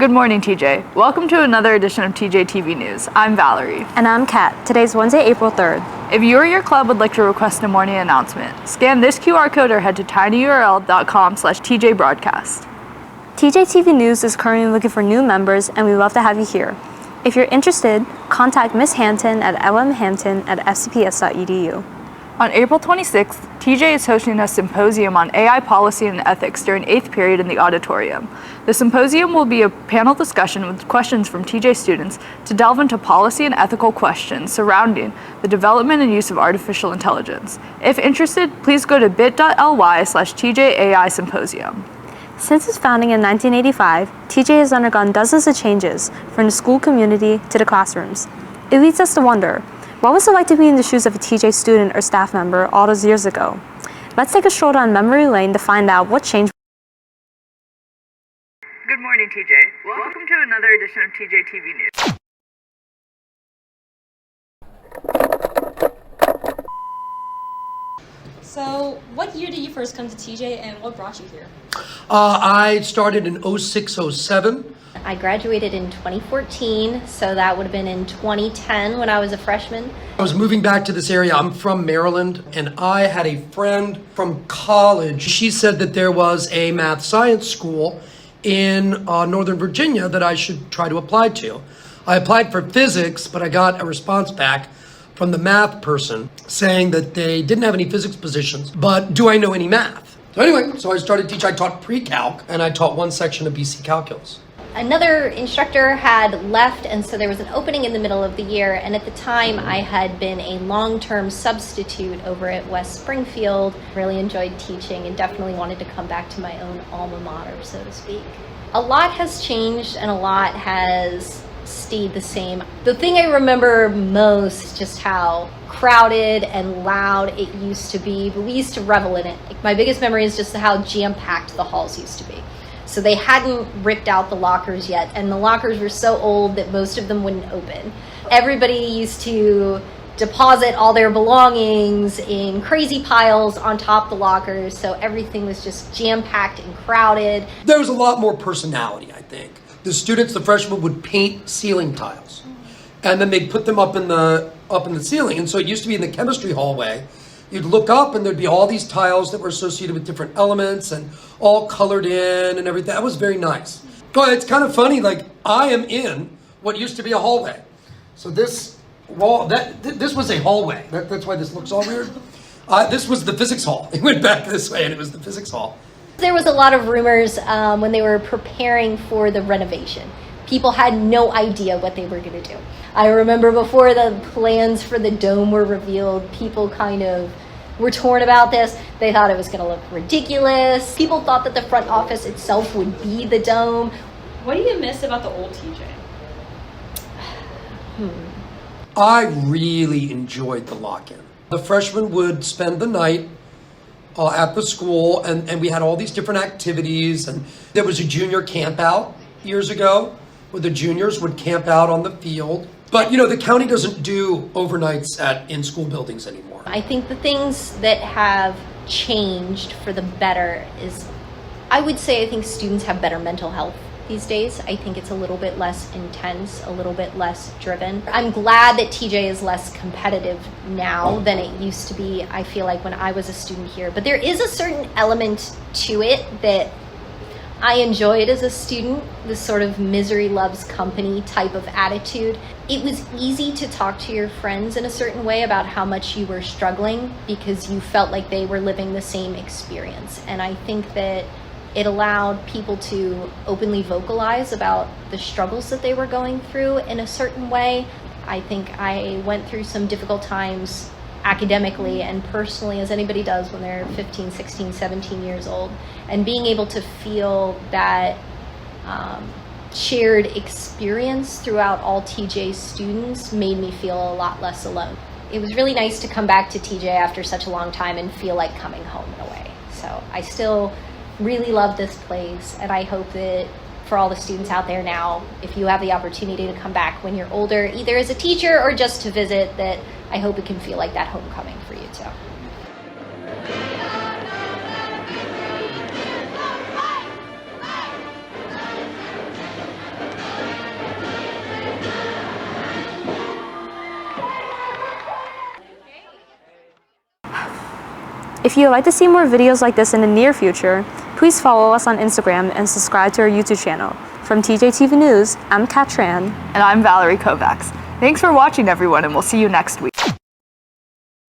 Good morning, TJ. Welcome to another edition of TJ TV News. I'm Valerie. And I'm Kat. Today's Wednesday, April 3rd. If you or your club would like to request a morning announcement, scan this QR code or head to tinyurl.com/TJBroadcast. TJ TV News is currently looking for new members, and we'd love to have you here. If you're interested, contact Ms. Hampton at lmhampton@fcps.edu. On April 26th, TJ is hosting a symposium on AI policy and ethics during 8th period in the auditorium. The symposium will be a panel discussion with questions from TJ students to delve into policy and ethical questions surrounding the development and use of artificial intelligence. If interested, please go to bit.ly/TJAI Symposium. Since its founding in 1985, TJ has undergone dozens of changes from the school community to the classrooms. It leads us to wonder, what was it like to be in the shoes of a TJ student or staff member all those years ago? Let's take a stroll down memory lane to find out what changed. Good morning, TJ. Welcome to another edition of TJ TV News. So, what year did you first come to TJ and what brought you here? I started in 06-07. I graduated in 2014, so that would have been in 2010 when I was a freshman. I was moving back to this area. I'm from Maryland, and I had a friend from college. She said that there was a math science school in Northern Virginia that I should try to apply to. I applied for physics, but I got a response back from the math person saying that they didn't have any physics positions, but do I know any math? So anyway, so I started teaching. I taught pre-calc, and I taught one section of BC calculus. Another instructor had left, and so there was an opening in the middle of the year, and at the time I had been a long-term substitute over at West Springfield. Really enjoyed teaching and definitely wanted to come back to my own alma mater, so to speak. A lot has changed and a lot has stayed the same. The thing I remember most is just how crowded and loud it used to be, but we used to revel in it. My biggest memory is just how jam-packed the halls used to be. So they hadn't ripped out the lockers yet, and the lockers were so old that most of them wouldn't open. Everybody used to deposit all their belongings in crazy piles on top of the lockers, so everything was just jam-packed and crowded. There was a lot more personality, I think. The students, the freshmen, would paint ceiling tiles, and then they'd put them up in the ceiling. And so it used to be in the chemistry hallway. You'd look up and there'd be all these tiles that were associated with different elements and all colored in and everything. That was very nice. But it's kind of funny, like I am in what used to be a hallway. So this wall, this was a hallway. That's why this looks all weird. This was the physics hall. It went back this way and it was the physics hall. There was a lot of rumors when they were preparing for the renovation. People had no idea what they were going to do. I remember before the plans for the dome were revealed, people kind of were torn about this. They thought it was going to look ridiculous. People thought that the front office itself would be the dome. What do you miss about the old TJ? I really enjoyed the lock-in. The freshmen would spend the night at the school, and we had all these different activities, and there was a junior camp out years ago where the juniors would camp out on the field. But, you know, the county doesn't do overnights in school buildings anymore. I think the things that have changed for the better is, I would say I think students have better mental health these days. I think it's a little bit less intense, a little bit less driven. I'm glad that TJ is less competitive now than it used to be, I feel like, when I was a student here. But there is a certain element to it that I enjoyed as a student, this sort of misery loves company type of attitude. It was easy to talk to your friends in a certain way about how much you were struggling because you felt like they were living the same experience. And I think that it allowed people to openly vocalize about the struggles that they were going through in a certain way. I think I went through some difficult times academically and personally, as anybody does when they're 15, 16, 17 years old. And being able to feel that shared experience throughout all TJ students made me feel a lot less alone. It was really nice to come back to TJ after such a long time and feel like coming home in a way. So I still really love this place, and I hope that for all the students out there now, if you have the opportunity to come back when you're older, either as a teacher or just to visit, that I hope it can feel like that homecoming for you too. If you would like to see more videos like this in the near future, please follow us on Instagram and subscribe to our YouTube channel. From TJ TV News, I'm Kat Tran. And I'm Valerie Kovacs. Thanks for watching, everyone, and we'll see you next week.